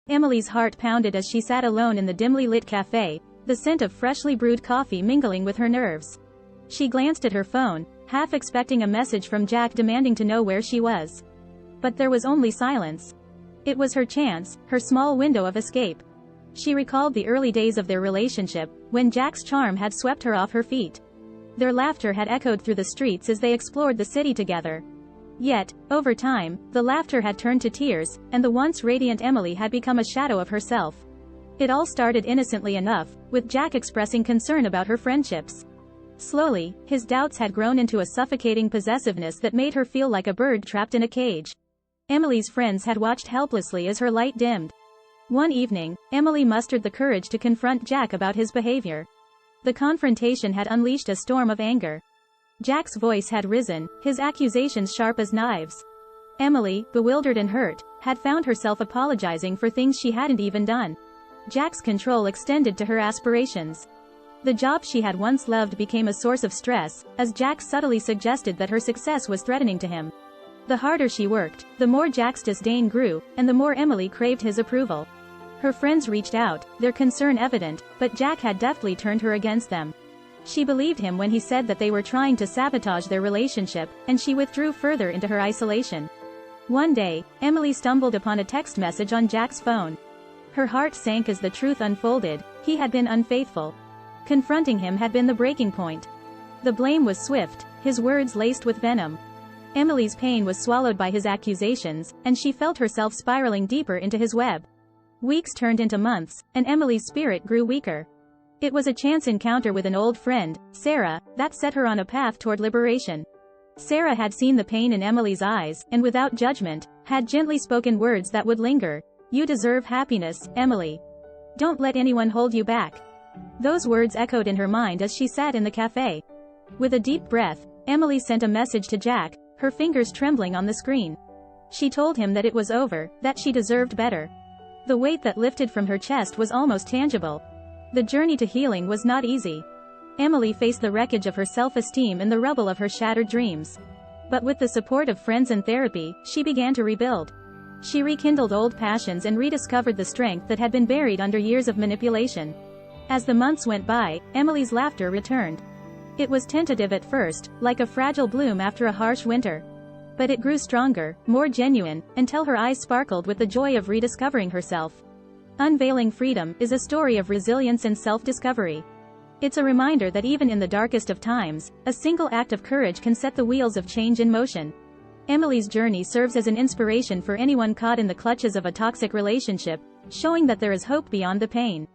Emily's heart pounded as she sat alone in the dimly lit cafe, the scent of freshly brewed coffee mingling with her nerves. She glanced at her phone, half expecting a message from Jack demanding to know where she was. But there was only silence. It was her chance, her small window of escape. She recalled the early days of their relationship, when Jack's charm had swept her off her feet. Their laughter had echoed through the streets as they explored the city together. Yet, over time, the laughter had turned to tears, and the once radiant Emily had become a shadow of herself. It all started innocently enough, with Jack expressing concern about her friendships. Slowly, his doubts had grown into a suffocating possessiveness that made her feel like a bird trapped in a cage. Emily's friends had watched helplessly as her light dimmed. One evening, Emily mustered the courage to confront Jack about his behavior. The confrontation had unleashed a storm of anger. Jack's voice had risen, his accusations sharp as knives. Emily, bewildered and hurt, had found herself apologizing for things she hadn't even done. Jack's control extended to her aspirations. The job she had once loved became a source of stress, as Jack subtly suggested that her success was threatening to him. The harder she worked, the more Jack's disdain grew, and the more Emily craved his approval. Her friends reached out, their concern evident, but Jack had deftly turned her against them. She believed him when he said that they were trying to sabotage their relationship, and she withdrew further into her isolation. One day, Emily stumbled upon a text message on Jack's phone. Her heart sank as the truth unfolded: he had been unfaithful. Confronting him had been the breaking point. The blame was swift, his words laced with venom. Emily's pain was swallowed by his accusations, and she felt herself spiraling deeper into his web. Weeks turned into months, and Emily's spirit grew weaker. It was a chance encounter with an old friend, Sarah, that set her on a path toward liberation. Sarah had seen the pain in Emily's eyes, and without judgment, had gently spoken words that would linger. "You deserve happiness, Emily. Don't let anyone hold you back." Those words echoed in her mind as she sat in the cafe. With a deep breath, Emily sent a message to Jack, her fingers trembling on the screen. She told him that it was over, that she deserved better. The weight that lifted from her chest was almost tangible. The journey to healing was not easy. Emily faced the wreckage of her self-esteem and the rubble of her shattered dreams. But with the support of friends and therapy, she began to rebuild. She rekindled old passions and rediscovered the strength that had been buried under years of manipulation. As the months went by, Emily's laughter returned. It was tentative at first, like a fragile bloom after a harsh winter. But it grew stronger, more genuine, until her eyes sparkled with the joy of rediscovering herself. Unveiling Freedom is a story of resilience and self-discovery. It's a reminder that even in the darkest of times, a single act of courage can set the wheels of change in motion. Emily's journey serves as an inspiration for anyone caught in the clutches of a toxic relationship, showing that there is hope beyond the pain.